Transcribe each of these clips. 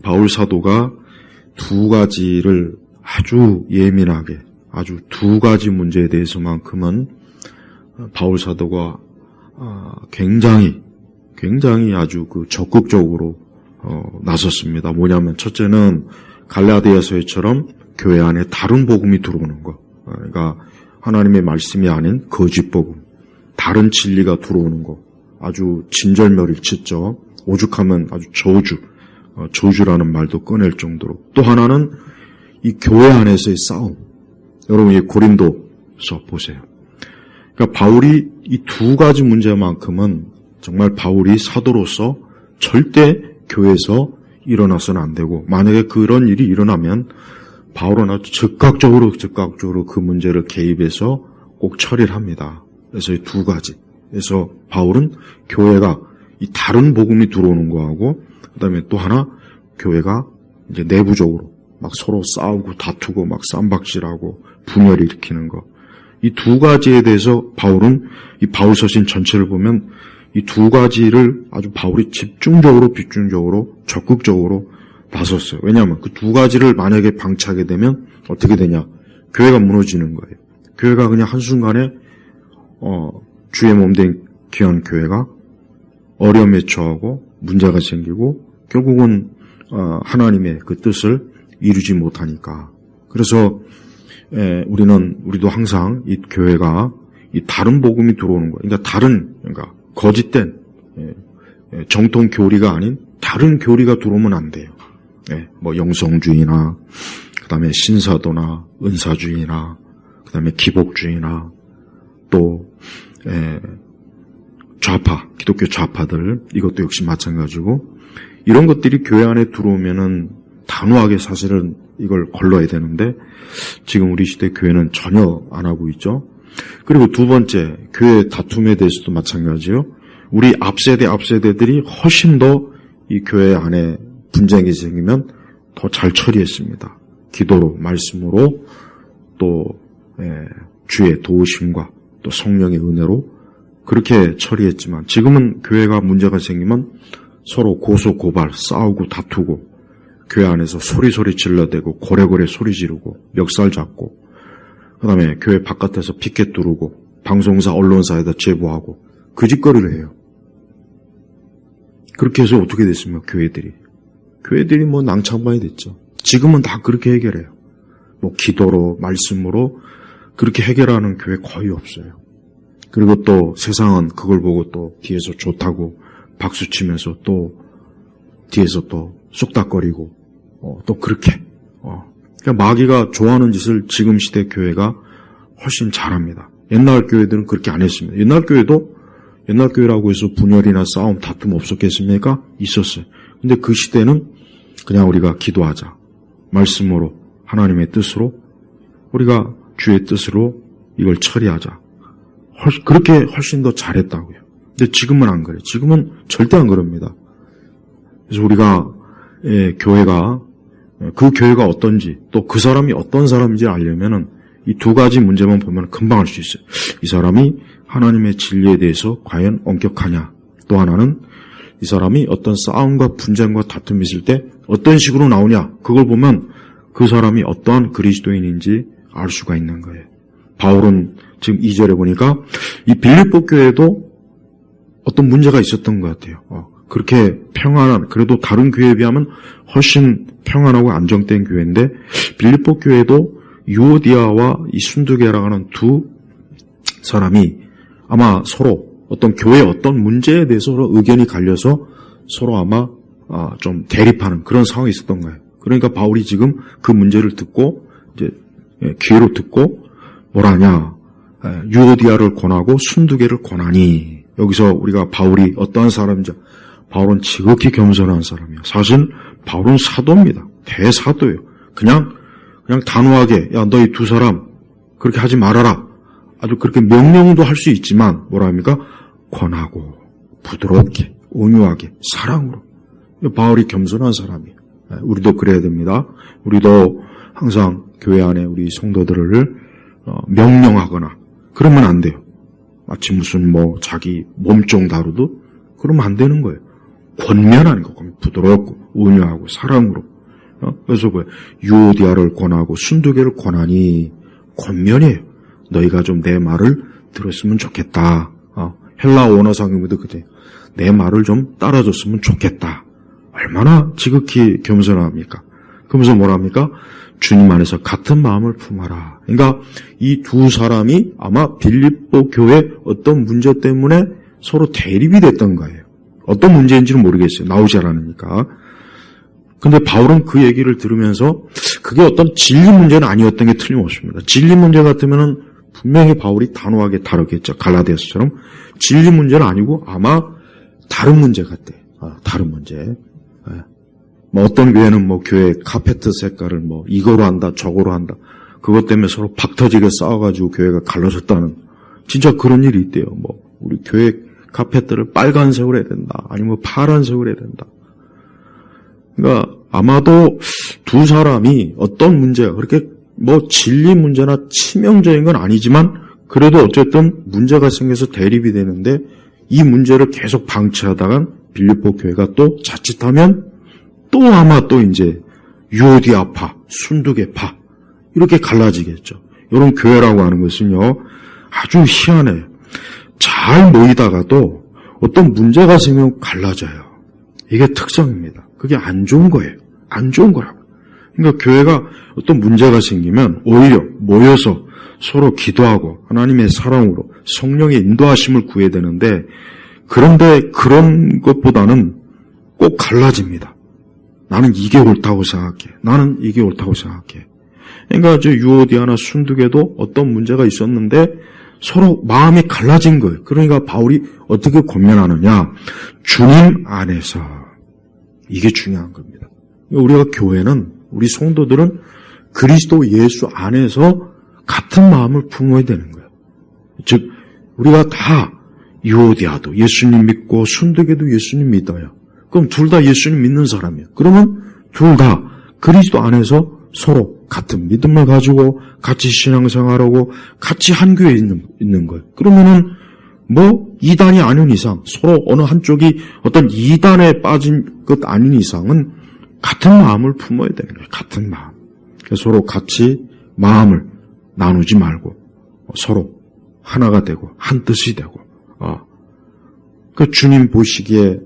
바울 사도가 두 가지를 아주 예민하게, 아주 두 가지 문제에 대해서만큼은 바울 사도가 굉장히 아주 적극적으로 나섰습니다. 뭐냐면 첫째는 갈라디아서처럼 교회 안에 다른 복음이 들어오는 것. 그러니까 하나님의 말씀이 아닌 거짓 복음, 다른 진리가 들어오는 것. 아주 진절멸일치죠. 오죽하면 아주 저주라는 말도 꺼낼 정도로. 또 하나는 이 교회 안에서의 싸움. 여러분 이 고린도서 보세요. 그러니까 바울이 이 두 가지 문제만큼은 정말 바울이 사도로서 절대 교회에서 일어나서는 안 되고, 만약에 그런 일이 일어나면 바울은 아주 즉각적으로 그 문제를 개입해서 꼭 처리를 합니다. 그래서 이 두 가지. 그래서 바울은 교회가 이 다른 복음이 들어오는 거하고, 그다음에 또 하나 교회가 이제 내부적으로 막 서로 싸우고 다투고 막 쌈박질하고 분열을 일으키는 거. 이 두 가지에 대해서 바울은 이 바울 서신 전체를 보면 이 두 가지를 아주 바울이 집중적으로 적극적으로 나섰어요. 왜냐하면 그 두 가지를 만약에 방치하게 되면 어떻게 되냐? 교회가 무너지는 거예요. 교회가 그냥 한순간에 주의 몸된 귀한 교회가 어려움에 처하고 문제가 생기고 결국은 하나님의 그 뜻을 이루지 못하니까. 그래서 우리도 항상 이 교회가 이 다른 복음이 들어오는 거예요. 그러니까 거짓된 정통 교리가 아닌 다른 교리가 들어오면 안 돼요. 뭐 영성주의나 그다음에 신사도나 은사주의나 그다음에 기복주의나 또 좌파, 기독교 좌파들 이것도 역시 마찬가지고 이런 것들이 교회 안에 들어오면은 단호하게 사실은 이걸 걸러야 되는데 지금 우리 시대 교회는 전혀 안 하고 있죠. 그리고 두 번째, 교회 다툼에 대해서도 마찬가지요. 우리 앞세대들이 훨씬 더 이 교회 안에 분쟁이 생기면 더 잘 처리했습니다. 기도로, 말씀으로, 또 주의 도우심과 또 성령의 은혜로 그렇게 처리했지만 지금은 교회가 문제가 생기면 서로 고소 고발, 싸우고 다투고 교회 안에서 소리 질러대고 고래고래 소리 지르고 멱살 잡고 그다음에 교회 바깥에서 피켓 두르고 방송사, 언론사에다 제보하고 그 짓거리를 해요. 그렇게 해서 어떻게 됐습니까? 교회들이 뭐 낭창반이 됐죠. 지금은 다 그렇게 해결해요. 뭐 기도로, 말씀으로 그렇게 해결하는 교회 거의 없어요. 그리고 또 세상은 그걸 보고 또 뒤에서 좋다고 박수치면서 또 뒤에서 또 쑥닥거리고 또 그렇게 그러니까 마귀가 좋아하는 짓을 지금 시대 교회가 훨씬 잘합니다. 옛날 교회들은 그렇게 안 했습니다. 옛날 교회라고 해서 분열이나 싸움, 다툼 없었겠습니까? 있었어요. 근데 그 시대는 그냥 우리가 기도하자. 말씀으로, 하나님의 뜻으로, 우리가 주의 뜻으로 이걸 처리하자. 그렇게 훨씬 더 잘했다고요. 근데 지금은 안 그래요. 지금은 절대 안 그럽니다. 그래서 우리가 교회가 그 교회가 어떤지 또 그 사람이 어떤 사람인지 알려면은 이 두 가지 문제만 보면 금방 알 수 있어요. 이 사람이 하나님의 진리에 대해서 과연 엄격하냐. 또 하나는 이 사람이 어떤 싸움과 분쟁과 다툼이 있을 때 어떤 식으로 나오냐. 그걸 보면 그 사람이 어떠한 그리스도인인지 알 수가 있는 거예요. 바울은 지금 2절에 보니까 이 빌립보 교회도 어떤 문제가 있었던 것 같아요. 그렇게 평안한, 그래도 다른 교회에 비하면 훨씬 평안하고 안정된 교회인데 빌립보 교회도 유오디아와 이 순두계라고 하는 두 사람이 아마 서로 어떤 교회의 어떤 문제에 대해서 서로 의견이 갈려서 서로 아마 좀 대립하는 그런 상황이 있었던 거예요. 그러니까 바울이 지금 그 문제를 듣고 이제 기회로 듣고 뭐라 하냐, 유오디아를 권하고 순두계를 권하니. 여기서 우리가 바울이 어떠한 사람인지, 바울은 지극히 겸손한 사람이에요. 사실 바울은 사도입니다. 대사도예요. 그냥 단호하게 야 너희 두 사람 그렇게 하지 말아라. 아주 그렇게 명령도 할 수 있지만 뭐라 합니까? 권하고 부드럽게 온유하게 사랑으로. 바울이 겸손한 사람이에요. 우리도 그래야 됩니다. 우리도 항상 교회 안에 우리 성도들을 명령하거나 그러면 안 돼요. 마치 무슨 자기 몸종 다루듯 그러면 안 되는 거예요. 권면하는 거, 부드럽고 온유하고 사랑으로. 그래서 유오디아를 권하고 순두개를 권하니 권면이에요. 너희가 좀 내 말을 들었으면 좋겠다. 헬라 원어상에도 그래. 내 말을 좀 따라줬으면 좋겠다. 얼마나 지극히 겸손합니까? 그러면서 뭐랍니까? 주님 안에서 같은 마음을 품어라. 그러니까 이 두 사람이 아마 빌립보 교회 어떤 문제 때문에 서로 대립이 됐던 거예요. 어떤 문제인지는 모르겠어요. 나오지 않으니까. 근데 바울은 그 얘기를 들으면서 그게 어떤 진리 문제는 아니었던 게 틀림없습니다. 진리 문제 같으면은 분명히 바울이 단호하게 다루겠죠. 갈라디아서처럼. 진리 문제는 아니고 아마 다른 문제 같대. 다른 문제. 뭐 어떤 교회는 뭐 교회 카페트 색깔을 뭐 이거로 한다, 저거로 한다. 그것 때문에 서로 박터지게 싸워가지고 교회가 갈라졌다는 진짜 그런 일이 있대요. 뭐 우리 교회 카페트를 빨간색으로 해야 된다. 아니면 파란색으로 해야 된다. 그러니까 아마도 두 사람이 어떤 문제가 그렇게 뭐 진리 문제나 치명적인 건 아니지만 그래도 어쨌든 문제가 생겨서 대립이 되는데 이 문제를 계속 방치하다간 빌립보 교회가 또 자칫하면 또 아마 또 이제 유오디아파, 순두개파 이렇게 갈라지겠죠. 이런 교회라고 하는 것은요 아주 희한해요. 잘 모이다가도 어떤 문제가 생기면 갈라져요. 이게 특성입니다. 그게 안 좋은 거예요. 안 좋은 거라고. 그러니까 교회가 어떤 문제가 생기면 오히려 모여서 서로 기도하고 하나님의 사랑으로 성령의 인도하심을 구해야 되는데 그런데 그런 것보다는 꼭 갈라집니다. 나는 이게 옳다고 생각해. 나는 이게 옳다고 생각해. 그러니까 저 유오디아나 순두개도 어떤 문제가 있었는데 서로 마음이 갈라진 거예요. 그러니까 바울이 어떻게 권면하느냐. 주님 안에서. 이게 중요한 겁니다. 우리가 교회는 우리 성도들은 그리스도 예수 안에서 같은 마음을 품어야 되는 거예요. 즉 우리가 다 유오디아도 예수님 믿고 순두개도 예수님 믿어요. 그럼 둘 다 예수님 믿는 사람이에요. 그러면 둘 다 그리스도 안에서 서로 같은 믿음을 가지고 같이 신앙생활하고 같이 한 교회에 있는 거예요. 그러면은 뭐 이단이 아닌 이상 서로 어느 한쪽이 어떤 이단에 빠진 것 아닌 이상은 같은 마음을 품어야 되는 거예요. 같은 마음. 서로 같이 마음을 나누지 말고 서로 하나가 되고 한 뜻이 되고 그 주님 보시기에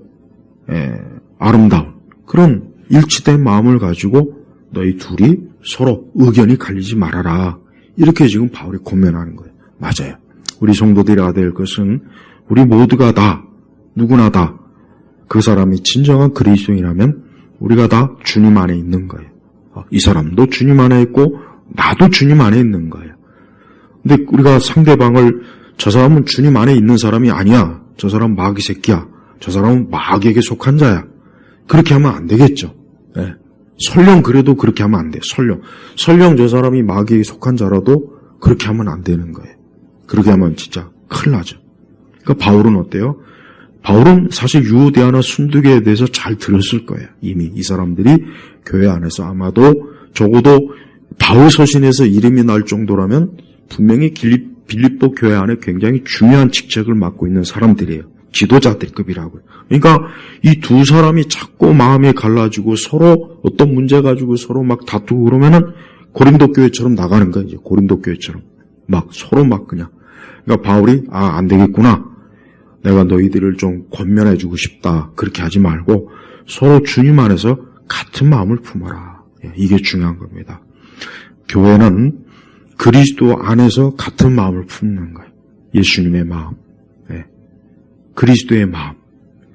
아름다운 그런 일치된 마음을 가지고 너희 둘이 서로 의견이 갈리지 말아라. 이렇게 지금 바울이 권면하는 거예요. 맞아요. 우리 성도들이 알아야 될 것은 우리 모두가 다 누구나 다 그 사람이 진정한 그리스도인이라면 우리가 다 주님 안에 있는 거예요. 이 사람도 주님 안에 있고 나도 주님 안에 있는 거예요. 근데 우리가 상대방을 저 사람은 주님 안에 있는 사람이 아니야. 저 사람 마귀 새끼야. 저 사람은 마귀에게 속한 자야. 그렇게 하면 안 되겠죠. 네. 설령 그래도 그렇게 하면 안 돼요. 설령 저 사람이 마귀에게 속한 자라도 그렇게 하면 안 되는 거예요. 그렇게 하면 진짜 큰일 나죠. 그러니까 바울은 어때요? 바울은 사실 유오디아나 순두개에 대해서 잘 들었을 거예요. 이미 이 사람들이 교회 안에서 아마도 적어도 바울 서신에서 이름이 날 정도라면 분명히 빌립보 교회 안에 굉장히 중요한 직책을 맡고 있는 사람들이에요. 지도자들급이라고요. 그러니까 이 두 사람이 자꾸 마음이 갈라지고 서로 어떤 문제 가지고 서로 막 다투고 그러면은 고린도 교회처럼 나가는 거예요. 이제 고린도 교회처럼 막 서로 막 그냥. 그러니까 바울이 안 되겠구나. 내가 너희들을 좀 권면해주고 싶다. 그렇게 하지 말고 서로 주님 안에서 같은 마음을 품어라. 이게 중요한 겁니다. 교회는 그리스도 안에서 같은 마음을 품는 거예요. 예수님의 마음. 그리스도의 마음.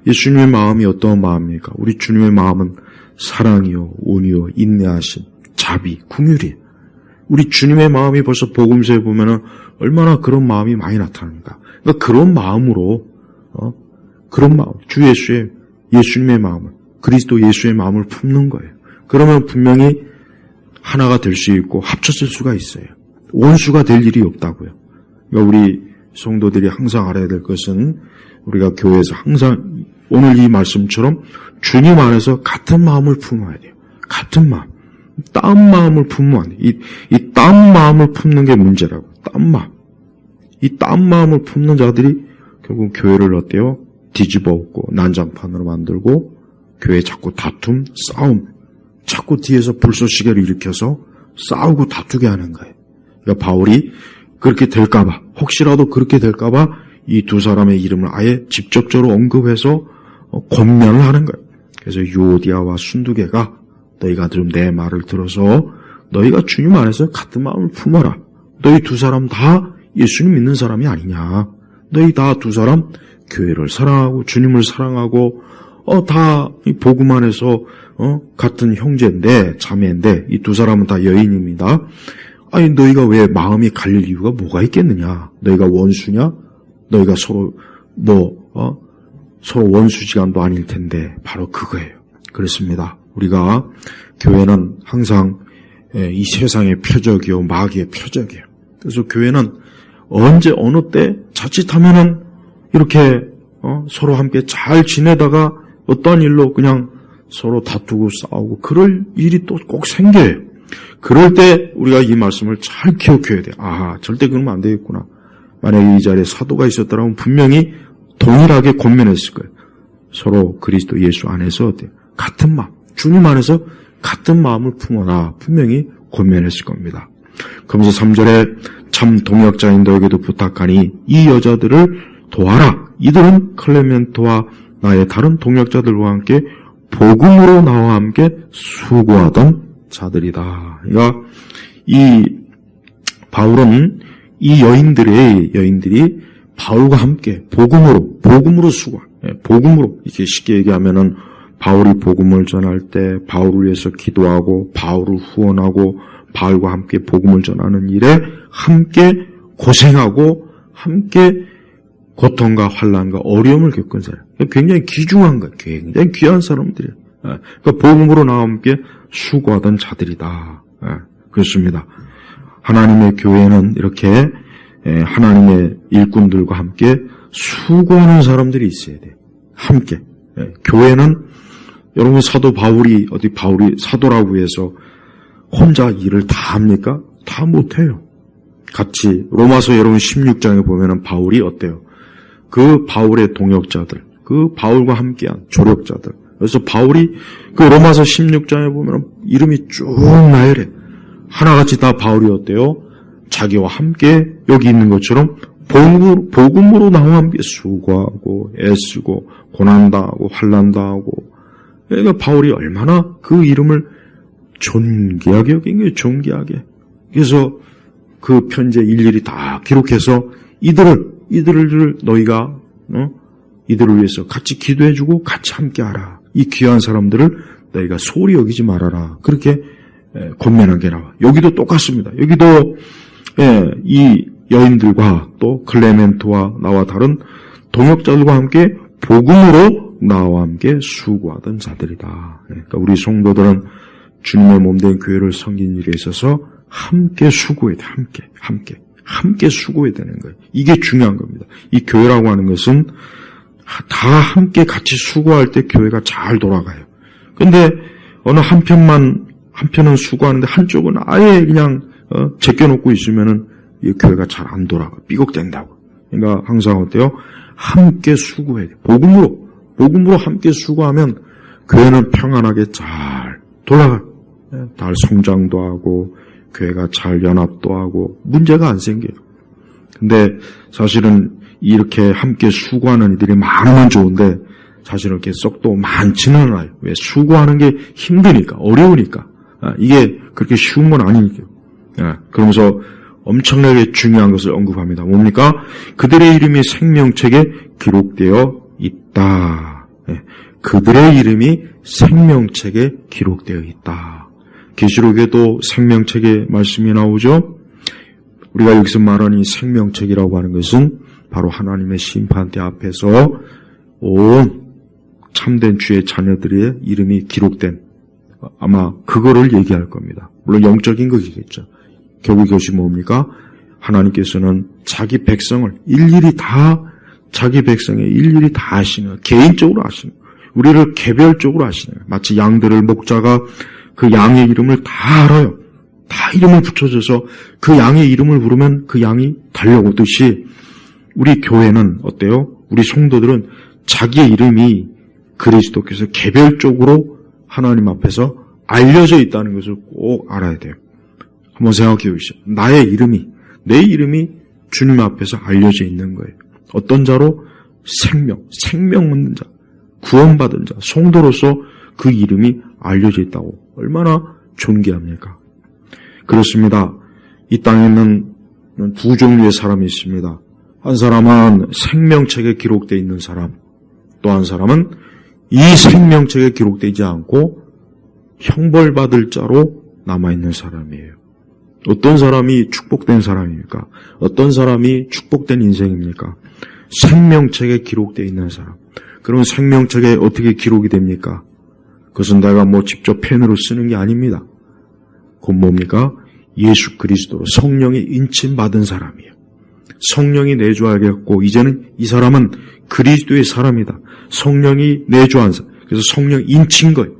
예수님의 마음이 어떤 마음입니까? 우리 주님의 마음은 사랑이요, 온유요, 인내하심, 자비, 긍휼이에요. 우리 주님의 마음이 벌써 복음서에 보면은 얼마나 그런 마음이 많이 나타납니까? 그러니까 그런 마음으로 그런 마음, 주 예수님의 마음을, 그리스도 예수의 마음을 품는 거예요. 그러면 분명히 하나가 될 수 있고 합쳐질 수가 있어요. 원수가 될 일이 없다고요. 그러니까 우리 성도들이 항상 알아야 될 것은 우리가 교회에서 항상 오늘 이 말씀처럼 주님 안에서 같은 마음을 품어야 돼요. 같은 마음. 딴 마음을 품으면 안 돼요. 이 딴 마음을 품는 게 문제라고. 딴 마음. 이 딴 마음을 품는 자들이 결국 교회를 어때요? 뒤집어 엎고 난장판으로 만들고 교회 자꾸 다툼, 싸움, 자꾸 뒤에서 불쏘시개를 일으켜서 싸우고 다투게 하는 거예요. 그러니까 바울이 그렇게 될까봐, 혹시라도 그렇게 될까봐 이 두 사람의 이름을 아예 직접적으로 언급해서 권면을 하는 거예요. 그래서 유오디아와 순두개가 너희가 좀 내 말을 들어서 너희가 주님 안에서 같은 마음을 품어라. 너희 두 사람 다 예수님 믿는 사람이 아니냐. 너희 다 두 사람 교회를 사랑하고 주님을 사랑하고 다 이 복음 안에서 같은 형제인데 자매인데 이 두 사람은 다 여인입니다. 아니 너희가 왜 마음이 갈릴 이유가 뭐가 있겠느냐? 너희가 원수냐? 너희가 서로 서로 원수지간도 아닐 텐데 바로 그거예요. 그렇습니다. 우리가 교회는 항상 이 세상의 표적이요 마귀의 표적이에요. 그래서 교회는 언제 어느 때 자칫하면은 이렇게 서로 함께 잘 지내다가 어떤 일로 그냥 서로 다투고 싸우고 그럴 일이 또 꼭 생겨요. 그럴 때 우리가 이 말씀을 잘 기억해야 돼요. 아, 절대 그러면 안 되겠구나. 만약에 이 자리에 사도가 있었더라면 분명히 동일하게 권면했을 거예요. 서로 그리스도 예수 안에서 어때요? 같은 마음, 주님 안에서 같은 마음을 품어라. 분명히 권면했을 겁니다. 그러면서 3절에 참 동역자인 너에게도 부탁하니 이 여자들을 도와라. 이들은 클레멘토와 나의 다른 동역자들과 함께 복음으로 나와 함께 수고하던 자들이다. 그러니까 이 바울은 이 여인들이 바울과 함께 복음으로 수고, 복음으로 이렇게 쉽게 얘기하면은 바울이 복음을 전할 때 바울을 위해서 기도하고 바울을 후원하고 바울과 함께 복음을 전하는 일에 함께 고생하고 함께 고통과 환난과 어려움을 겪은 사람. 굉장히 귀중한 거예요. 굉장히 귀한 사람들이에요. 그러니까 복음으로 나와 함께 수고하던 자들이다. 그렇습니다. 하나님의 교회는 이렇게 하나님의 일꾼들과 함께 수고하는 사람들이 있어야 돼요. 함께. 교회는 여러분 사도 바울이 사도라고 해서 혼자 일을 다 합니까? 다 못해요. 같이 로마서 여러분 16장에 보면은 바울이 어때요? 그 바울의 동역자들, 그 바울과 함께한 조력자들. 그래서 바울이 그 로마서 16장에 보면은 이름이 쭉 나열해. 하나같이 다 바울이 어때요? 자기와 함께 여기 있는 것처럼 복음으로 나와 함께 수고하고 애쓰고 고난당하고 환난당하고. 그러니까 바울이 얼마나 그 이름을 존귀하게 여긴 거예요. 존귀하게. 그래서 그 편지에 일일이 다 기록해서 이들을 너희가 이들을 위해서 같이 기도해주고 같이 함께하라. 이 귀한 사람들을 너희가 소홀히 여기지 말아라. 그렇게 권면한 게 나와. 여기도 똑같습니다. 여기도 이 여인들과 또 클레멘토와 나와 다른 동역자들과 함께 복음으로 나와 함께 수고하던 자들이다. 그러니까 우리 성도들은 주님의 몸된 교회를 섬긴 일에 있어서 함께 수고해야 돼. 함께 수고해야 되는 거예요. 이게 중요한 겁니다. 이 교회라고 하는 것은 다 함께 같이 수고할 때 교회가 잘 돌아가요. 근데 어느 한편은 수고하는데 한쪽은 아예 그냥 제껴놓고 있으면은 이 교회가 잘 안 돌아가. 삐걱된다고. 그러니까 항상 어때요? 함께 수고해야 돼. 복음으로 함께 수고하면 교회는 평안하게 잘 돌아가. 잘 성장도 하고 교회가 잘 연합도 하고 문제가 안 생겨요. 근데 사실은 이렇게 함께 수고하는 이들이 많으면 좋은데 사실은 이렇게 썩도 많지는 않아요. 왜? 수고하는 게 힘드니까, 어려우니까. 이게 그렇게 쉬운 건 아니니까요. 그러면서 엄청나게 중요한 것을 언급합니다. 뭡니까? 그들의 이름이 생명책에 기록되어 있다. 그들의 이름이 생명책에 기록되어 있다. 계시록에도 생명책의 말씀이 나오죠. 우리가 여기서 말하는 이 생명책이라고 하는 것은 바로 하나님의 심판대 앞에서 온 참된 주의 자녀들의 이름이 기록된 아마 그거를 얘기할 겁니다. 물론 영적인 것이겠죠. 결국 이것이 뭡니까? 하나님께서는 자기 백성을 자기 백성의 일일이 다 아시는, 개인적으로 아시는, 우리를 개별적으로 아시는, 마치 양들을 목자가 그 양의 이름을 다 알아요. 다 이름을 붙여줘서 그 양의 이름을 부르면 그 양이 달려오듯이 우리 교회는 어때요? 우리 성도들은 자기의 이름이 그리스도께서 개별적으로 하나님 앞에서 알려져 있다는 것을 꼭 알아야 돼요. 한번 생각해 보시죠. 내 이름이 주님 앞에서 알려져 있는 거예요. 어떤 자로? 생명 얻는 자, 구원받은 자, 성도로서 그 이름이 알려져 있다고 얼마나 존귀합니까? 그렇습니다. 이 땅에는 두 종류의 사람이 있습니다. 한 사람은 생명책에 기록되어 있는 사람, 또 한 사람은 이 생명책에 기록되지 않고 형벌받을 자로 남아있는 사람이에요. 어떤 사람이 축복된 사람입니까? 어떤 사람이 축복된 인생입니까? 생명책에 기록되어 있는 사람. 그러면 생명책에 어떻게 기록이 됩니까? 그것은 내가 직접 펜으로 쓰는 게 아닙니다. 그건 뭡니까? 예수 그리스도로 성령이 인침받은 사람이에요. 성령이 내주하겠고 이제는 이 사람은 그리스도의 사람이다. 성령이 내주한 사람. 그래서 성령 인친 거예요.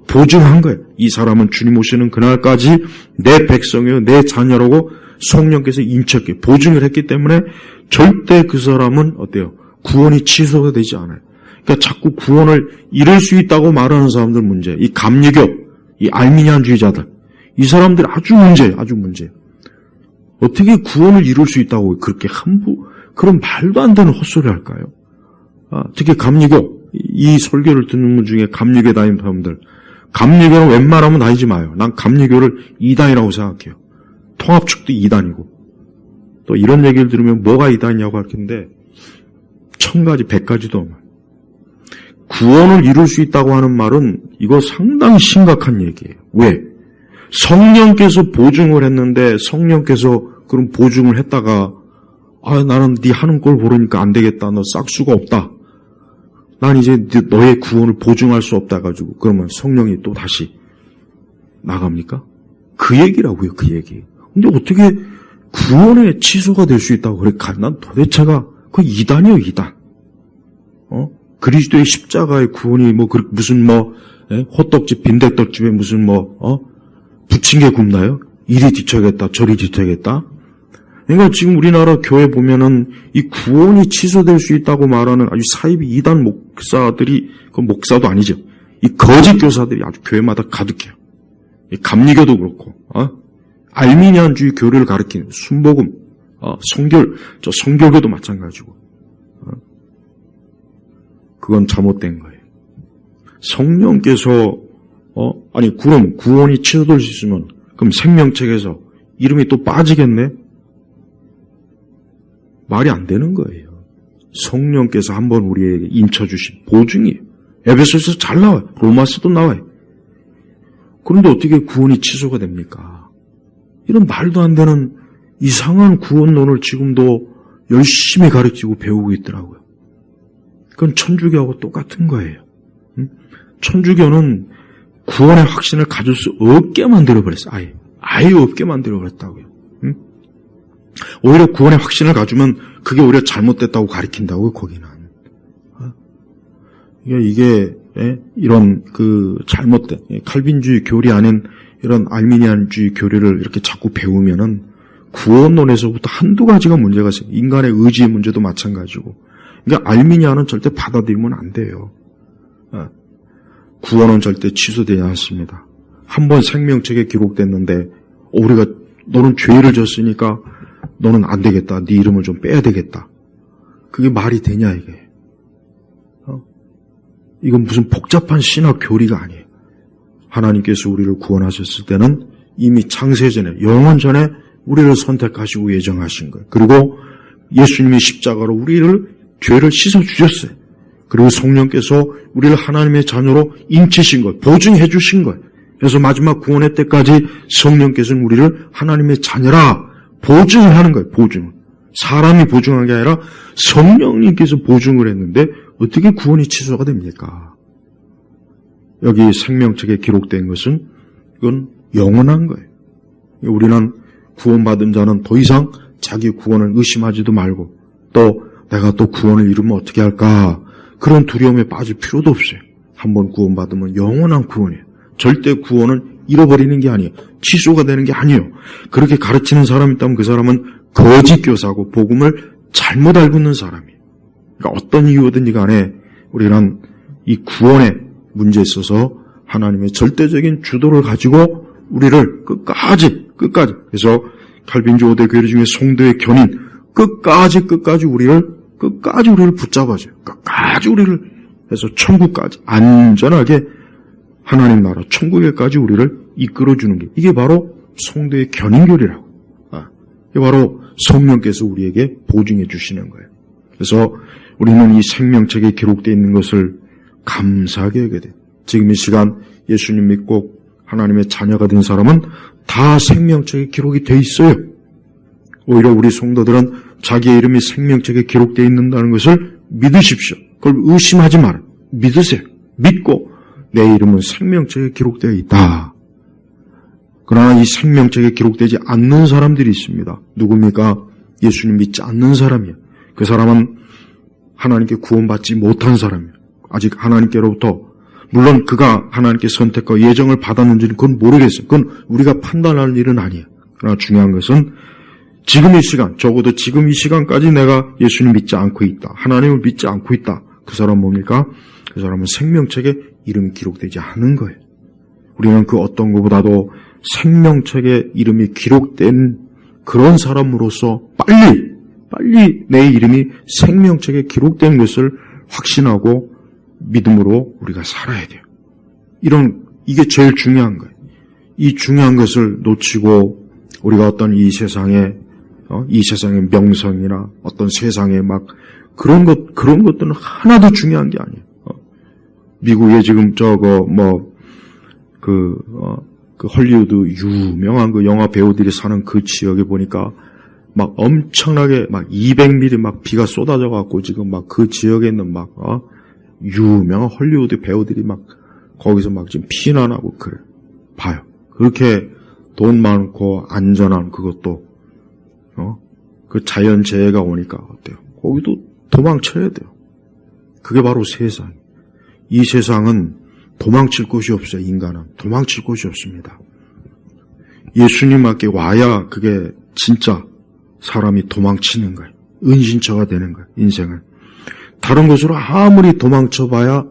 보증한 거예요. 이 사람은 주님 오시는 그날까지 내 백성이요 내 자녀라고 성령께서 인쳤기에 보증을 했기 때문에 절대 그 사람은 어때요? 구원이 취소가 되지 않아요. 그러니까 자꾸 구원을 잃을 수 있다고 말하는 사람들 문제. 이 감리교, 이 알미니안주의자들, 이 사람들이 아주 문제예요. 어떻게 구원을 이룰 수 있다고 그렇게 그런 말도 안 되는 헛소리 할까요? 특히 감리교, 이 설교를 듣는 분 중에 감리교에 다니는 사람들, 감리교는 웬만하면 다니지 마요. 난 감리교를 이단이라고 생각해요. 통합 측도 이단이고. 또 이런 얘기를 들으면 뭐가 이단이냐고 할 텐데 1000가지, 100가지도 없어요. 구원을 이룰 수 있다고 하는 말은 이거 상당히 심각한 얘기예요. 왜? 성령께서 보증을 했는데 성령께서 그런 보증을 했다가 나는 네 하는 걸 보려니까 안 되겠다. 너 싹수가 없다. 난 이제 너의 구원을 보증할 수 없다 가지고 그러면 성령이 또 다시 나갑니까? 그 얘기라고요. 그 얘기. 근데 어떻게 구원의 취소가 될 수 있다고 그래? 난 도대체가 그 이단이요, 이단. 그리스도의 십자가의 구원이 무슨 호떡집 빈대떡집에 무슨 부침개 굽나요? 이리 뒤쳐야겠다, 저리 뒤쳐야겠다. 그러니까 지금 우리나라 교회 보면은 이 구원이 취소될 수 있다고 말하는 아주 사이비 이단 목사들이, 그 목사도 아니죠. 이 거짓 교사들이 아주 교회마다 가득해요. 이 감리교도 그렇고, 알미니안주의 교리를 가르치는 순복음, 성결교도 마찬가지고. 그건 잘못된 거예요. 성령께서, 그럼 구원이 취소될 수 있으면, 그럼 생명책에서 이름이 또 빠지겠네? 말이 안 되는 거예요. 성령께서 한번 우리에게 인쳐주신 보증이에요. 에베소서에서 잘 나와요. 로마서도 나와요. 그런데 어떻게 구원이 취소가 됩니까? 이런 말도 안 되는 이상한 구원론을 지금도 열심히 가르치고 배우고 있더라고요. 그건 천주교하고 똑같은 거예요. 천주교는 구원의 확신을 가질 수 없게 만들어버렸어요. 아예 없게 만들어버렸다고요. 오히려 구원의 확신을 가지면 그게 오히려 잘못됐다고 가르친다고요, 거기는. 이게 이런 잘못된 칼빈주의 교리 아닌 이런 알미니안주의 교리를 이렇게 자꾸 배우면은 구원론에서부터 한두 가지가 문제가 있어요. 인간의 의지의 문제도 마찬가지고. 그러니까 알미니안은 절대 받아들이면 안 돼요. 구원은 절대 취소되지 않습니다. 한번 생명책에 기록됐는데 너는 죄를 졌으니까 너는 안 되겠다. 네 이름을 좀 빼야 되겠다. 그게 말이 되냐 이게. 이건 무슨 복잡한 신학 교리가 아니에요. 하나님께서 우리를 구원하셨을 때는 이미 창세전에 영원 전에 우리를 선택하시고 예정하신 거예요. 그리고 예수님이 십자가로 우리를 죄를 씻어주셨어요. 그리고 성령께서 우리를 하나님의 자녀로 인치신 거예요. 보증해 주신 거예요. 그래서 마지막 구원의 때까지 성령께서는 우리를 하나님의 자녀라 보증을 하는 거예요. 보증을. 사람이 보증한 게 아니라 성령님께서 보증을 했는데 어떻게 구원이 취소가 됩니까? 여기 생명책에 기록된 것은 이건 영원한 거예요. 우리는 구원받은 자는 더 이상 자기 구원을 의심하지도 말고 또 내가 또 구원을 이루면 어떻게 할까 그런 두려움에 빠질 필요도 없어요. 한번 구원받으면 영원한 구원이에요. 절대 구원을 잃어버리는 게 아니에요. 취소가 되는 게 아니에요. 그렇게 가르치는 사람이 있다면 그 사람은 거짓 교사고 복음을 잘못 알고 있는 사람이에요. 그러니까 어떤 이유든지 간에 우리는 이 구원의 문제에 있어서 하나님의 절대적인 주도를 가지고 우리를 끝까지 그래서 칼빈주 5대 교회 중에 송도의 견인 끝까지 우리를 붙잡아줘요. 끝까지 우리를 해서 천국까지 안전하게 하나님 나라 천국에까지 우리를 이끌어주는 게 이게 바로 송도의 견인교리라고. 이게 바로 성령께서 우리에게 보증해 주시는 거예요. 그래서 우리는 이 생명책에 기록되어 있는 것을 감사하게 여겨야 돼요. 지금 이 시간 예수님 믿고 하나님의 자녀가 된 사람은 다 생명책에 기록이 돼 있어요. 오히려 우리 성도들은 자기의 이름이 생명책에 기록되어 있는다는 것을 믿으십시오. 그걸 의심하지 마라. 믿으세요. 믿고 내 이름은 생명책에 기록되어 있다. 그러나 이 생명책에 기록되지 않는 사람들이 있습니다. 누굽니까? 예수님 믿지 않는 사람이에요. 그 사람은 하나님께 구원받지 못한 사람이에요. 아직 하나님께로부터 물론 그가 하나님께 선택과 예정을 받았는지는 그건 모르겠어요. 그건 우리가 판단할 일은 아니에요. 그러나 중요한 것은 지금 이 시간, 적어도 지금 이 시간까지 내가 예수님 믿지 않고 있다. 하나님을 믿지 않고 있다. 그 사람은 뭡니까? 그 사람은 생명책에 이름이 기록되지 않은 거예요. 우리는 그 어떤 것보다도 생명책에 이름이 기록된 그런 사람으로서 빨리 내 이름이 생명책에 기록된 것을 확신하고 믿음으로 우리가 살아야 돼요. 이게 제일 중요한 거예요. 이 중요한 것을 놓치고 우리가 어떤 이 세상의 명성이나 어떤 세상의 막 그런 것들은 하나도 중요한 게 아니에요. 미국에 지금 그 헐리우드 유명한 그 영화 배우들이 사는 그 지역에 보니까 막 엄청나게 막 200mm 막 비가 쏟아져 갖고 지금 막 그 지역에 있는 막 유명한 헐리우드 배우들이 막 거기서 막 지금 피난하고 그래. 봐요. 그렇게 돈 많고 안전한 그것도 그 자연재해가 오니까 어때요? 거기도 도망쳐야 돼요. 그게 바로 세상. 이 세상은 도망칠 곳이 없어요. 인간은 도망칠 곳이 없습니다. 예수님 앞에 와야 그게 진짜 사람이 도망치는 거예요. 은신처가 되는 거예요. 인생을. 다른 곳으로 아무리 도망쳐봐야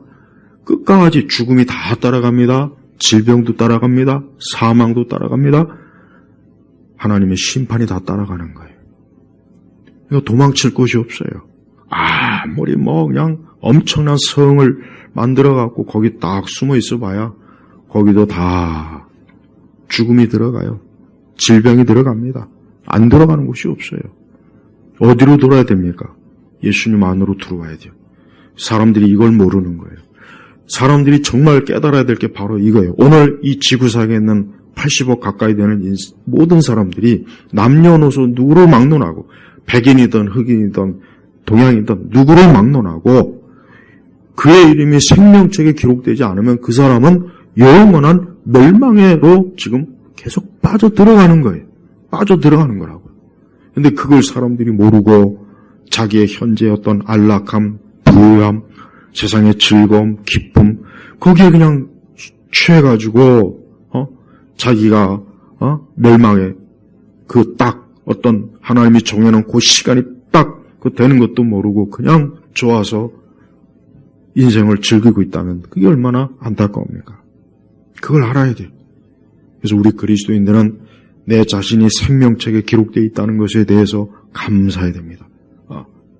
끝까지 죽음이 다 따라갑니다. 질병도 따라갑니다. 사망도 따라갑니다. 하나님의 심판이 다 따라가는 거예요. 이거 도망칠 곳이 없어요. 아무리 그냥 엄청난 성을 만들어갖고 거기 딱 숨어 있어봐야 거기도 다 죽음이 들어가요. 질병이 들어갑니다. 안 들어가는 곳이 없어요. 어디로 돌아야 됩니까? 예수님 안으로 들어와야 돼요. 사람들이 이걸 모르는 거예요. 사람들이 정말 깨달아야 될 게 바로 이거예요. 오늘 이 지구상에 있는 80억 가까이 되는 모든 사람들이 남녀노소 누구를 막론하고 백인이든 흑인이든 동양이든 누구를 막론하고 그의 이름이 생명책에 기록되지 않으면 그 사람은 영원한 멸망에로 지금 계속 빠져들어가는 거예요. 빠져들어가는 거라고요. 근데 그걸 사람들이 모르고 자기의 현재 어떤 안락함, 부유함, 세상의 즐거움, 기쁨 거기에 그냥 취해가지고 자기가 멸망에 그 딱 어떤 하나님이 정해놓은 그 시간이 딱 그 되는 것도 모르고 그냥 좋아서 인생을 즐기고 있다면 그게 얼마나 안타까웁니까? 그걸 알아야 돼요. 그래서 우리 그리스도인들은 내 자신이 생명책에 기록되어 있다는 것에 대해서 감사해야 됩니다.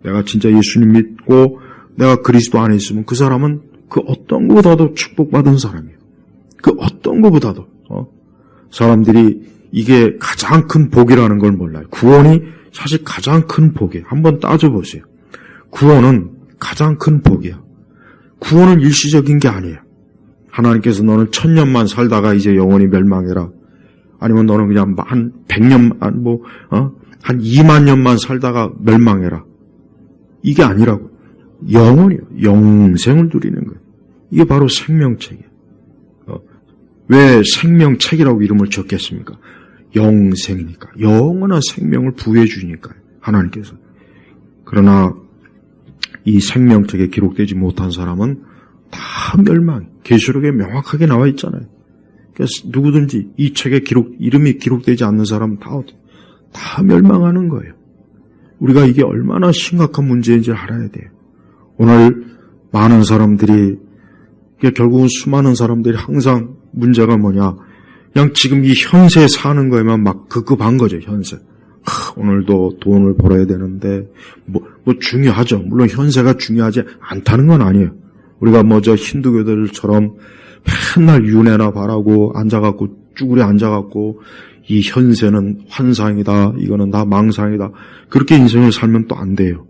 내가 진짜 예수님 믿고 내가 그리스도 안에 있으면 그 사람은 그 어떤 것보다도 축복받은 사람이에요. 그 어떤 것보다도 사람들이 이게 가장 큰 복이라는 걸 몰라요. 구원이 사실 가장 큰 복이에요. 한번 따져보세요. 구원은 가장 큰 복이야. 구원은 일시적인 게 아니에요. 하나님께서 너는 1000년만 살다가 이제 영원히 멸망해라. 아니면 너는 그냥 한 100년, 한 2만 년만 살다가 멸망해라. 이게 아니라고. 영원이요. 영생을 누리는 거예요. 이게 바로 생명책이에요. 왜 생명책이라고 이름을 지었겠습니까? 영생이니까. 영원한 생명을 부여해 주니까요. 하나님께서. 그러나 이 생명책에 기록되지 못한 사람은 다 멸망. 계시록에 명확하게 나와 있잖아요. 그래서 누구든지 이 책에 이름이 기록되지 않는 사람은 다 멸망하는 거예요. 우리가 이게 얼마나 심각한 문제인지 알아야 돼요. 오늘 많은 사람들이, 결국은 수많은 사람들이 항상 문제가 뭐냐, 그냥 지금 이 현세에 사는 거에만 막 급급한 거죠, 현세. 오늘도 돈을 벌어야 되는데, 뭐 중요하죠. 물론 현세가 중요하지 않다는 건 아니에요. 우리가 저 힌두교들처럼 맨날 윤회나 바라고 앉아갖고, 쭈그려 앉아갖고, 이 현세는 환상이다, 이거는 다 망상이다. 그렇게 인생을 살면 또 안 돼요.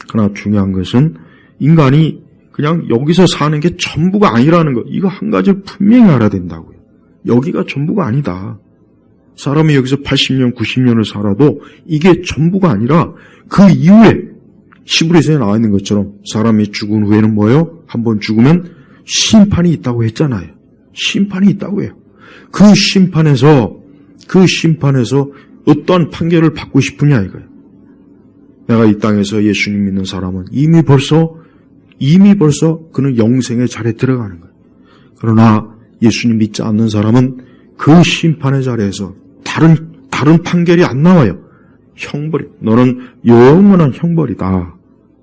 그러나 중요한 것은 인간이 그냥 여기서 사는 게 전부가 아니라는 거. 이거 한 가지를 분명히 알아야 된다고요. 여기가 전부가 아니다. 사람이 여기서 80년, 90년을 살아도 이게 전부가 아니라 그 이후에 히브리서에 나와 있는 것처럼 사람이 죽은 후에는 뭐예요? 한번 죽으면 심판이 있다고 했잖아요. 심판이 있다고 해요. 그 심판에서 어떠한 판결을 받고 싶으냐 이거예요. 내가 이 땅에서 예수님 믿는 사람은 이미 벌써 그는 영생의 자리에 들어가는 거예요. 그러나 예수님 믿지 않는 사람은 그 심판의 자리에서 다른 판결이 안 나와요. 형벌이. 너는 영원한 형벌이다.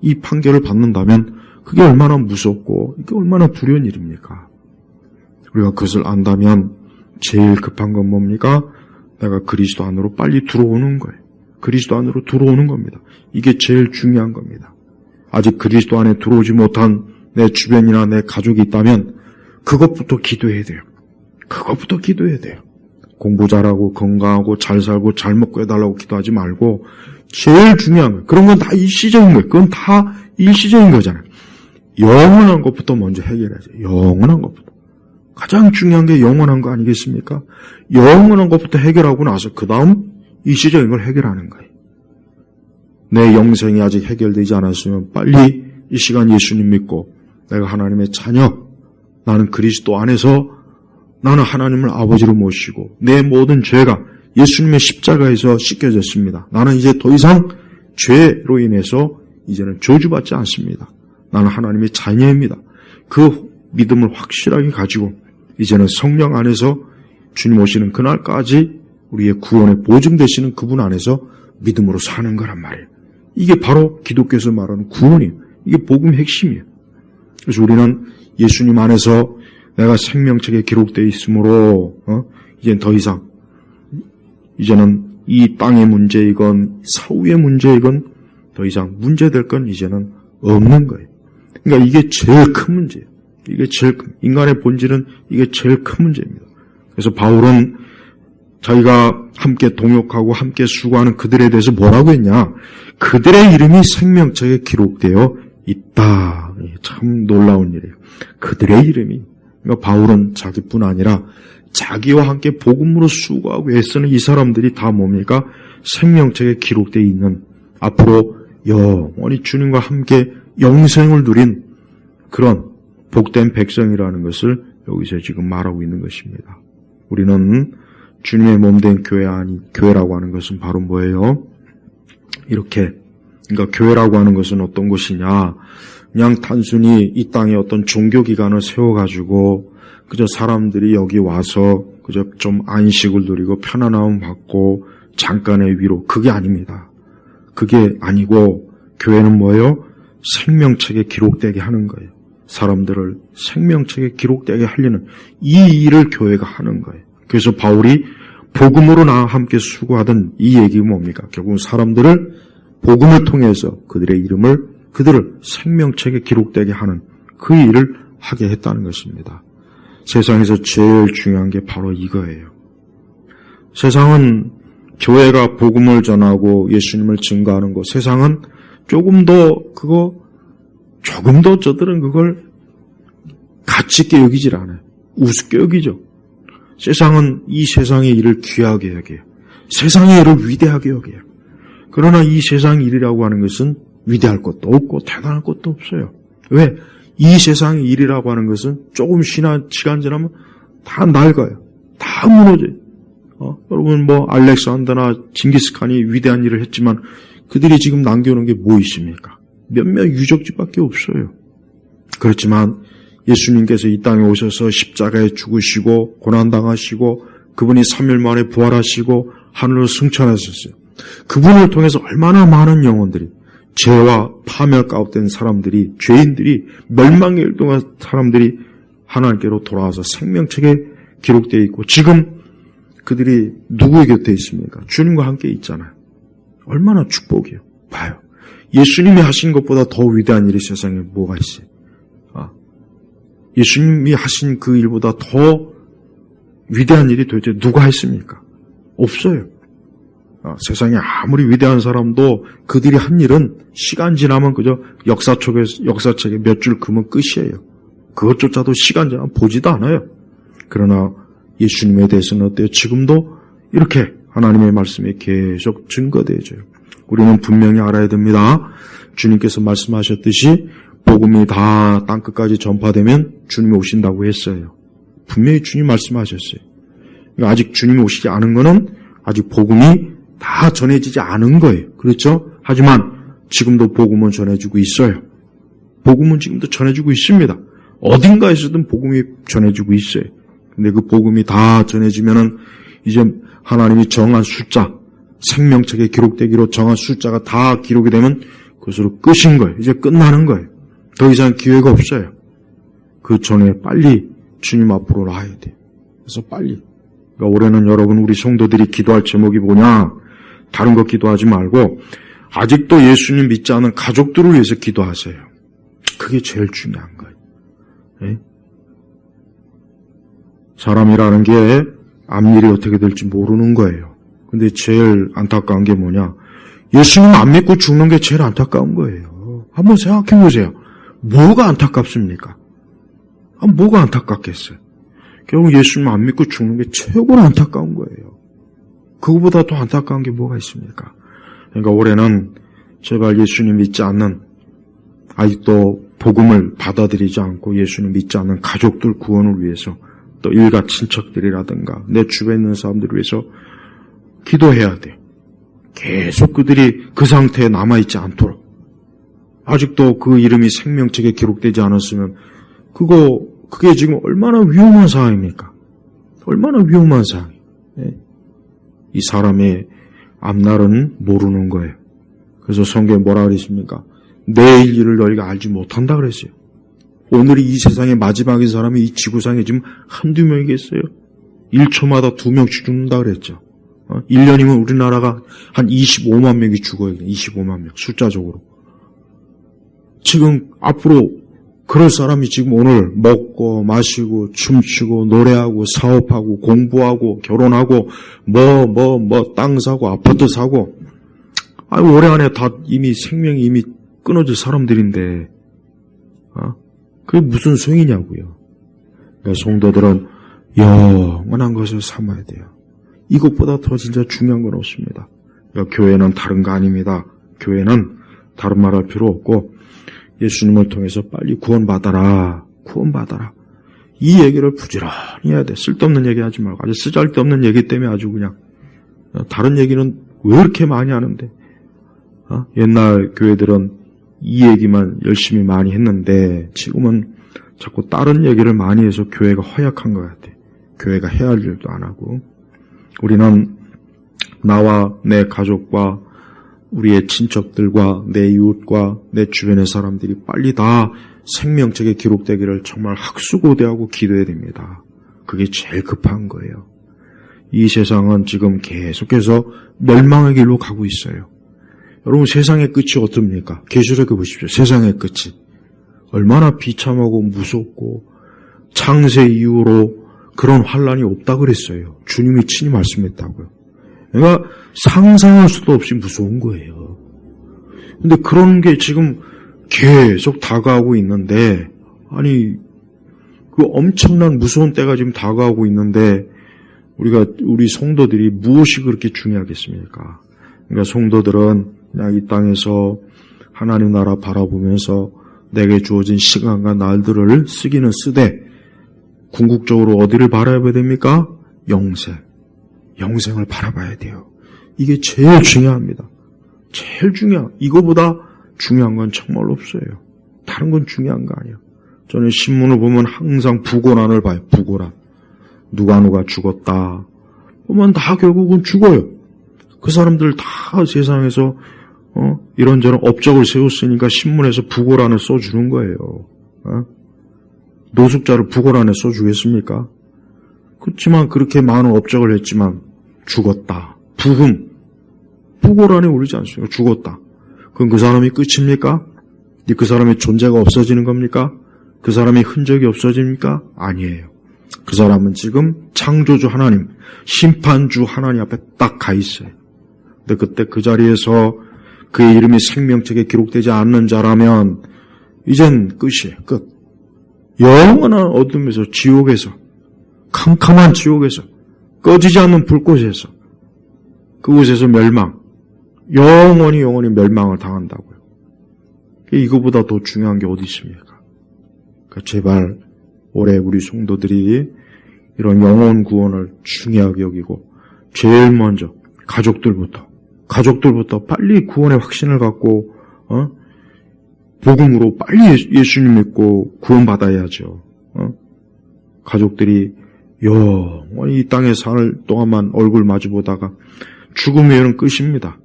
이 판결을 받는다면 그게 얼마나 무섭고 이게 얼마나 두려운 일입니까? 우리가 그것을 안다면 제일 급한 건 뭡니까? 내가 그리스도 안으로 빨리 들어오는 거예요. 그리스도 안으로 들어오는 겁니다. 이게 제일 중요한 겁니다. 아직 그리스도 안에 들어오지 못한 내 주변이나 내 가족이 있다면 그것부터 기도해야 돼요. 그것부터 기도해야 돼요. 공부 잘하고 건강하고 잘 살고 잘 먹고 해달라고 기도하지 말고 제일 중요한 거예요. 그런 건 다 일시적인 거예요. 그건 다 일시적인 거잖아요. 영원한 것부터 먼저 해결해야죠. 영원한 것부터. 가장 중요한 게 영원한 거 아니겠습니까? 영원한 것부터 해결하고 나서 그 다음 일시적인 걸 해결하는 거예요. 내 영생이 아직 해결되지 않았으면 빨리 이 시간 예수님 믿고 내가 하나님의 자녀, 나는 그리스도 안에서 나는 하나님을 아버지로 모시고 내 모든 죄가 예수님의 십자가에서 씻겨졌습니다. 나는 이제 더 이상 죄로 인해서 이제는 저주받지 않습니다. 나는 하나님의 자녀입니다. 그 믿음을 확실하게 가지고 이제는 성령 안에서 주님 오시는 그날까지 우리의 구원의 보증 되시는 그분 안에서 믿음으로 사는 거란 말이에요. 이게 바로 기독교에서 말하는 구원이에요. 이게 복음의 핵심이에요. 그래서 우리는 예수님 안에서 내가 생명책에 기록되어 있으므로 이제는 더 이상 이제는 이 땅의 문제이건 사후의 문제이건 더 이상 문제될 건 이제는 없는 거예요. 그러니까 이게 제일 큰 문제예요. 이게 제일 큰, 인간의 본질은 이게 제일 큰 문제입니다. 그래서 바울은 자기가 함께 동역하고 함께 수고하는 그들에 대해서 뭐라고 했냐? 그들의 이름이 생명책에 기록되어 있다. 참 놀라운 일이에요. 그들의 이름이. 그러니까 바울은 자기뿐 아니라 자기와 함께 복음으로 수고하고 애쓰는 이 사람들이 다 뭡니까? 생명책에 기록되어 있는 앞으로 영원히 주님과 함께 영생을 누린 그런 복된 백성이라는 것을 여기서 지금 말하고 있는 것입니다. 우리는 주님의 몸된 교회라고 하는 것은 바로 뭐예요? 이렇게, 그러니까 교회라고 하는 것은 어떤 것이냐? 그냥 단순히 이 땅에 어떤 종교기관을 세워가지고 그저 사람들이 여기 와서 그저 좀 안식을 누리고 편안함을 받고 잠깐의 위로, 그게 아닙니다. 그게 아니고 교회는 뭐예요? 생명책에 기록되게 하는 거예요. 사람들을 생명책에 기록되게 하려는 이 일을 교회가 하는 거예요. 그래서 바울이 복음으로 나와 함께 수고하던 이 얘기가 뭡니까? 결국은 사람들을 복음을 통해서 그들을 생명책에 기록되게 하는 그 일을 하게 했다는 것입니다. 세상에서 제일 중요한 게 바로 이거예요. 세상은 교회가 복음을 전하고 예수님을 증거하는 것, 세상은 조금 더 저들은 그걸 가치 있게 여기질 않아요. 우습게 여기죠. 세상은 이 세상의 일을 귀하게 여겨요. 세상의 일을 위대하게 여겨요. 그러나 이 세상 일이라고 하는 것은 위대할 것도 없고 대단할 것도 없어요. 왜? 이 세상의 일이라고 하는 것은 조금 시간 지나면 다 낡아요. 다 무너져요. 여러분 알렉산더나 징기스칸이 위대한 일을 했지만 그들이 지금 남겨놓은 게 뭐 있습니까? 몇몇 유적지밖에 없어요. 그렇지만 예수님께서 이 땅에 오셔서 십자가에 죽으시고 고난당하시고 그분이 3일 만에 부활하시고 하늘로 승천하셨어요. 그분을 통해서 얼마나 많은 영혼들이 죄와 파멸 가운데 있는 사람들이, 죄인들이, 멸망의 일동한 사람들이 하나님께로 돌아와서 생명책에 기록되어 있고, 지금 그들이 누구의 곁에 있습니까? 주님과 함께 있잖아요. 얼마나 축복이에요. 봐요. 예수님이 하신 것보다 더 위대한 일이 세상에 뭐가 있어요? 예수님이 하신 그 일보다 더 위대한 일이 도대체 누가 했습니까? 없어요. 세상에 아무리 위대한 사람도 그들이 한 일은 시간 지나면 그저 역사책에 몇 줄 그으면 끝이에요. 그것조차도 시간 지나면 보지도 않아요. 그러나 예수님에 대해서는 어때요? 지금도 이렇게 하나님의 말씀이 계속 증거되어져요. 우리는 분명히 알아야 됩니다. 주님께서 말씀하셨듯이 복음이 다 땅끝까지 전파되면 주님이 오신다고 했어요. 분명히 주님 말씀하셨어요. 그러니까 아직 주님이 오시지 않은 거는 아직 복음이 다 전해지지 않은 거예요. 그렇죠? 하지만 지금도 복음은 전해지고 있어요. 복음은 지금도 전해지고 있습니다. 어딘가에서든 복음이 전해지고 있어요. 근데 그 복음이 다 전해지면은 이제 하나님이 정한 숫자, 생명책에 기록되기로 정한 숫자가 다 기록이 되면 그것으로 끝인 거예요. 이제 끝나는 거예요. 더 이상 기회가 없어요. 그 전에 빨리 주님 앞으로 나와야 돼요. 그래서 빨리. 그러니까 올해는 여러분 우리 성도들이 기도할 제목이 뭐냐? 다른 거 기도하지 말고 아직도 예수님 믿지 않은 가족들을 위해서 기도하세요. 그게 제일 중요한 거예요. 네? 사람이라는 게 앞일이 어떻게 될지 모르는 거예요. 근데 제일 안타까운 게 뭐냐? 예수님 안 믿고 죽는 게 제일 안타까운 거예요. 한번 생각해 보세요. 뭐가 안타깝습니까? 뭐가 안타깝겠어요? 결국 예수님 안 믿고 죽는 게 최고로 안타까운 거예요. 그거보다 더 안타까운 게 뭐가 있습니까? 그러니까 올해는 제발 예수님 믿지 않는, 아직도 복음을 받아들이지 않고 예수님 믿지 않는 가족들 구원을 위해서, 또 일가 친척들이라든가 내 주변에 있는 사람들을 위해서 기도해야 돼요. 계속 그들이 그 상태에 남아있지 않도록. 아직도 그 이름이 생명책에 기록되지 않았으면 그게 지금 얼마나 위험한 상황입니까? 얼마나 위험한 상황이에요. 네? 이 사람의 앞날은 모르는 거예요. 그래서 성경에 뭐라 그랬습니까? 내일 일을 너희가 알지 못한다 그랬어요. 오늘이 이 세상의 마지막인 사람이 이 지구상에 지금 한두 명이겠어요? 1초마다 2명씩 죽는다 그랬죠. 1년이면 우리나라가 한 25만 명이 죽어요. 25만 명, 숫자적으로. 지금 앞으로 그럴 사람이 지금 오늘 먹고 마시고 춤추고 노래하고 사업하고 공부하고 결혼하고 땅 사고 아파트 사고, 올해 안에 다 이미 생명이 이미 끊어질 사람들인데, 그게 무슨 소용이냐고요. 그러니까 성도들은 영원한 것을 삼아야 돼요. 이것보다 더 진짜 중요한 건 없습니다. 그러니까 교회는 다른 거 아닙니다. 교회는 다른 말 할 필요 없고 예수님을 통해서 빨리 구원받아라. 이 얘기를 부지런히 해야 돼. 쓸데없는 얘기 하지 말고. 아주 쓰잘데없는 얘기 때문에 아주 그냥. 다른 얘기는 왜 이렇게 많이 하는데. 옛날 교회들은 이 얘기만 열심히 많이 했는데 지금은 자꾸 다른 얘기를 많이 해서 교회가 허약한 것 같아. 교회가 해야 할 일도 안 하고. 우리는 나와 내 가족과 우리의 친척들과 내 이웃과 내 주변의 사람들이 빨리 다 생명책에 기록되기를 정말 학수고대하고 기도해야 됩니다. 그게 제일 급한 거예요. 이 세상은 지금 계속해서 멸망의 길로 가고 있어요. 여러분 세상의 끝이 어떻습니까? 계시록에 보십시오. 세상의 끝이 얼마나 비참하고 무섭고 창세 이후로 그런 환란이 없다 그랬어요. 주님이 친히 말씀했다고요. 그러니까 상상할 수도 없이 무서운 거예요. 근데 그런 게 지금 계속 다가오고 있는데, 그 엄청난 무서운 때가 지금 다가오고 있는데 우리 성도들이 무엇이 그렇게 중요하겠습니까? 그러니까 성도들은 그냥 이 땅에서 하나님 나라 바라보면서 내게 주어진 시간과 날들을 쓰기는 쓰되 궁극적으로 어디를 바라봐야 됩니까? 영생을 바라봐야 돼요. 이게 제일 중요합니다. 제일 이거보다 중요한 건 정말 없어요. 다른 건 중요한 거 아니에요. 저는 신문을 보면 항상 부고란을 봐요. 부고란. 누가 죽었다. 보면 다 결국은 죽어요. 그 사람들 다 세상에서 이런저런 업적을 세웠으니까 신문에서 부고란에 써주는 거예요. 노숙자를 부고란에 써주겠습니까? 그렇지만 그렇게 많은 업적을 했지만 죽었다. 부고란에 오르지 않습니까? 죽었다. 그럼 그 사람이 끝입니까? 그 사람의 존재가 없어지는 겁니까? 그 사람의 흔적이 없어집니까? 아니에요. 그 사람은 지금 창조주 하나님, 심판주 하나님 앞에 딱 가 있어요. 근데 그때 그 자리에서 그의 이름이 생명책에 기록되지 않는 자라면 이젠 끝이에요. 끝. 영원한 어둠에서, 지옥에서, 캄캄한 지옥에서, 꺼지지 않는 불꽃에서, 그곳에서 멸망, 영원히 멸망을 당한다고요. 이거보다 더 중요한 게 어디 있습니까? 그러니까 제발 올해 우리 성도들이 이런 영혼 구원을 중요하게 여기고 제일 먼저 가족들부터 빨리 구원의 확신을 갖고 복음으로 빨리 예수님 믿고 구원받아야죠. 가족들이 영원히 이 땅에 살 동안만 얼굴 마주보다가 죽으면 끝입니다.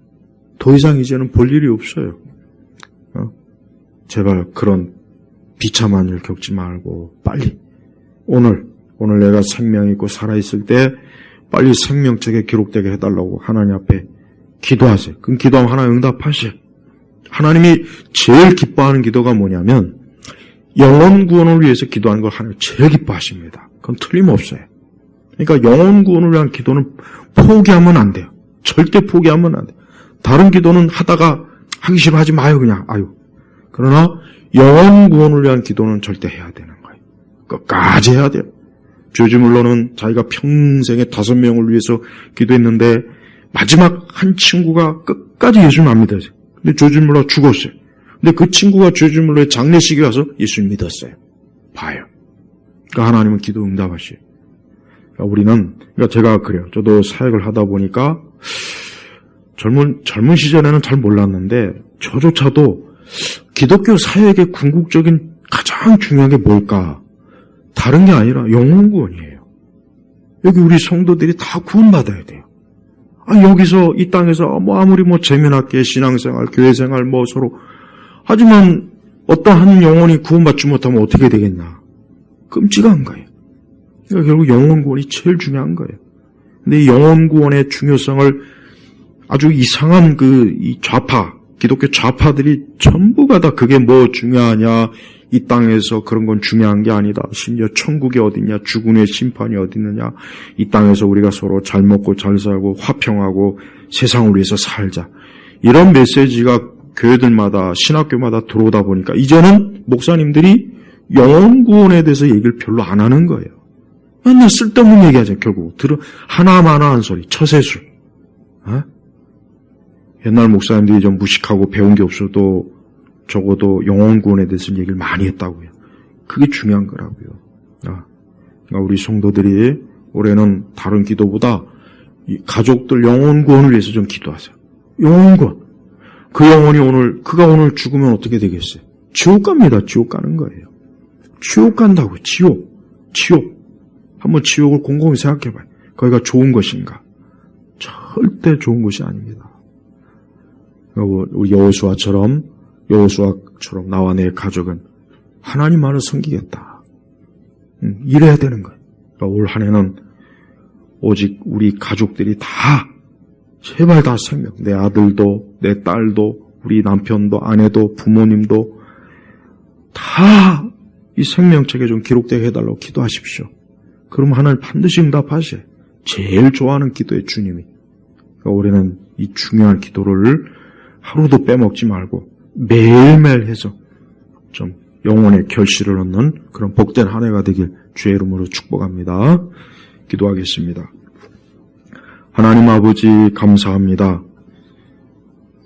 더 이상 이제는 볼 일이 없어요. 제발 그런 비참한 일 겪지 말고 빨리 오늘 내가 생명 있고 살아있을 때 빨리 생명책에 기록되게 해달라고 하나님 앞에 기도하세요. 그럼 기도하면 하나님 응답하세요. 하나님이 제일 기뻐하는 기도가 뭐냐면 영혼 구원을 위해서 기도하는 걸 하나님 제일 기뻐하십니다. 그건 틀림없어요. 그러니까 영혼 구원을 위한 기도는 포기하면 안 돼요. 절대 포기하면 안 돼요. 다른 기도는 하다가 하기 싫어 하지 마요 그냥. 그러나 영혼 구원을 위한 기도는 절대 해야 되는 거예요. 끝까지 해야 돼요. 조지 물러는 자기가 평생에 5명을 위해서 기도했는데 마지막 한 친구가 끝까지 예수님 안 믿었어요. 근데 조지 물러 죽었어요. 근데 그 친구가 조지 물러의 장례식에 가서 예수님 믿었어요. 봐요. 그러니까 하나님은 기도 응답하시요. 그러니까 제가 그래요. 저도 사역을 하다 보니까 젊은 시절에는 잘 몰랐는데 저조차도 기독교 사역의 궁극적인 가장 중요한 게 뭘까? 다른 게 아니라 영혼 구원이에요. 여기 우리 성도들이 다 구원받아야 돼요. 여기서 이 땅에서 아무리 재미나게 신앙생활, 교회생활 서로 하지만 어떠한 영혼이 구원받지 못하면 어떻게 되겠나? 끔찍한 거예요. 그러니까 결국 영혼 구원이 제일 중요한 거예요. 근데 이 영혼 구원의 중요성을 아주 이상한 이 좌파, 기독교 좌파들이 전부가 다 그게 뭐 중요하냐, 이 땅에서 그런 건 중요한 게 아니다. 심지어 천국이 어디냐, 주군의 심판이 어디 있느냐, 이 땅에서 우리가 서로 잘 먹고 잘 살고 화평하고 세상을 위해서 살자. 이런 메시지가 교회들마다 신학교마다 들어오다 보니까 이제는 목사님들이 영혼 구원에 대해서 얘기를 별로 안 하는 거예요. 맨날 쓸데없는 얘기하죠. 결국 하나마나한 소리, 처세술. 옛날 목사님들이 좀 무식하고 배운 게 없어도 적어도 영혼 구원에 대해서 얘기를 많이 했다고요. 그게 중요한 거라고요. 그러니까 우리 성도들이 올해는 다른 기도보다 가족들 영혼 구원을 위해서 좀 기도하세요. 영혼 구원. 그 영혼이 그가 오늘 죽으면 어떻게 되겠어요? 지옥 갑니다. 지옥 가는 거예요. 지옥 간다고. 지옥. 한번 지옥을 곰곰이 생각해봐요. 거기가 좋은 것인가? 절대 좋은 것이 아닙니다. 우리 여호수아처럼 나와 내 가족은 하나님만을 섬기겠다. 이래야 되는 거예요. 그러니까 올 한 해는 오직 우리 가족들이 제발 다 생명, 내 아들도, 내 딸도, 우리 남편도, 아내도, 부모님도 다 이 생명책에 좀 기록되게 해달라고 기도하십시오. 그럼 하나님 반드시 응답하셔요. 제일 좋아하는 기도의 주님이. 그러니까 올해는 이 중요한 기도를 하루도 빼먹지 말고 매일매일 해서 좀 영혼의 결실을 얻는 그런 복된 한 해가 되길 주의 이름으로 축복합니다. 기도하겠습니다. 하나님 아버지 감사합니다.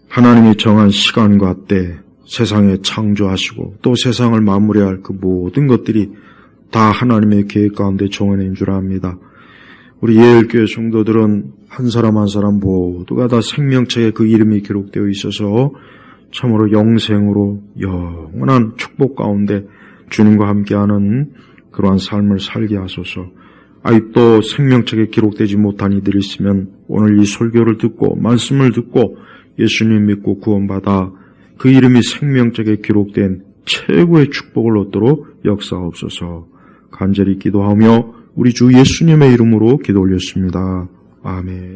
하나님이 정한 시간과 때 세상에 창조하시고 또 세상을 마무리할 그 모든 것들이 다 하나님의 계획 가운데 정해낸 줄 압니다. 우리 예일교회 성도들은 한 사람 한 사람 모두가 다 생명책에 그 이름이 기록되어 있어서 참으로 영생으로 영원한 축복 가운데 주님과 함께하는 그러한 삶을 살게 하소서. 또 생명책에 기록되지 못한 이들이 있으면 오늘 이 설교를 듣고 말씀을 듣고 예수님 믿고 구원받아 그 이름이 생명책에 기록된 최고의 축복을 얻도록 역사하옵소서. 간절히 기도하며 우리 주 예수님의 이름으로 기도 올렸습니다. 아멘.